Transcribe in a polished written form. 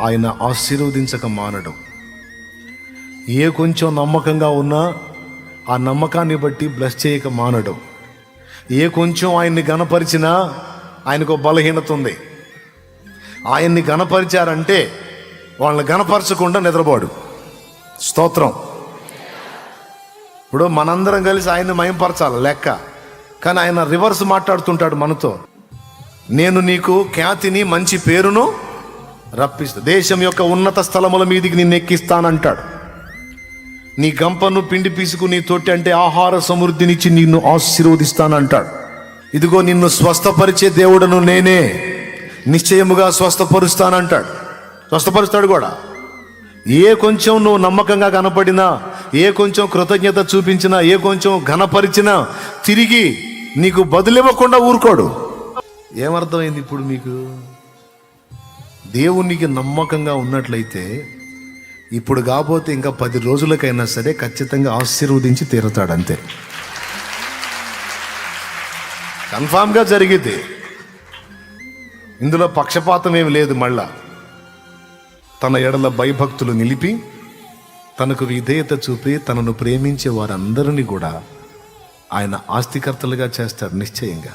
ఆయన ఆశీర్వదించక మానడం. ఏ కొంచెం నమ్మకంగా ఉన్నా ఆ నమ్మకాన్ని బట్టి బ్లెస్ చేయక మానడం. ఏ కొంచెం ఆయన్ని గణపరిచినా ఆయనకు బలహీనత ఉంది. ఆయన్ని గణపరిచారంటే వాళ్ళని గణపరచకుండా నిద్రపోడు. స్తోత్రం. ఇప్పుడు మనందరం కలిసి ఆయన్ని మయంపరచాలి లెక్క, కానీ ఆయన రివర్స్ మాట్లాడుతుంటాడు మనతో. నేను నీకు ఖ్యాతిని మంచి పేరును రప్పిస్తా, దేశం యొక్క ఉన్నత స్థలముల మీదికి నిన్ను ఎక్కిస్తానంటాడు. నీ గంపను పిండి పీసుకు నీ తొట్టి అంటే ఆహార సమృద్ధినిచ్చి నిన్ను ఆశీర్వదిస్తానంటాడు. ఇదిగో నిన్ను స్వస్థపరిచే దేవుడను నేనే, నిశ్చయముగా స్వస్థపరుస్తానంటాడు. స్వస్థపరుస్తాడు కూడా. ఏ కొంచెం నువ్వు నమ్మకంగా కనపడినా, ఏ కొంచెం కృతజ్ఞత చూపించినా, ఏ కొంచెం ఘనపరిచినా తిరిగి నీకు బదులివ్వకుండా ఊరుకోడు. ఏమర్థమైంది ఇప్పుడు మీకు? దేవునికి నమ్మకంగా ఉన్నట్లయితే ఇప్పుడు కాకపోతే ఇంకా 10 రోజులకైనా సరే ఖచ్చితంగా ఆశీర్వదించి తీరుతాడు. అంతే, కన్ఫామ్గా జరిగితే. ఇందులో పక్షపాతం ఏమి లేదు. మళ్ళా తన ఎడల భయభక్తులు నిలిపి తనకు విధేయత చూపి తనను ప్రేమించే వారందరినీ కూడా ఆయన ఆస్తికర్తలుగా చేస్తాడు నిశ్చయంగా.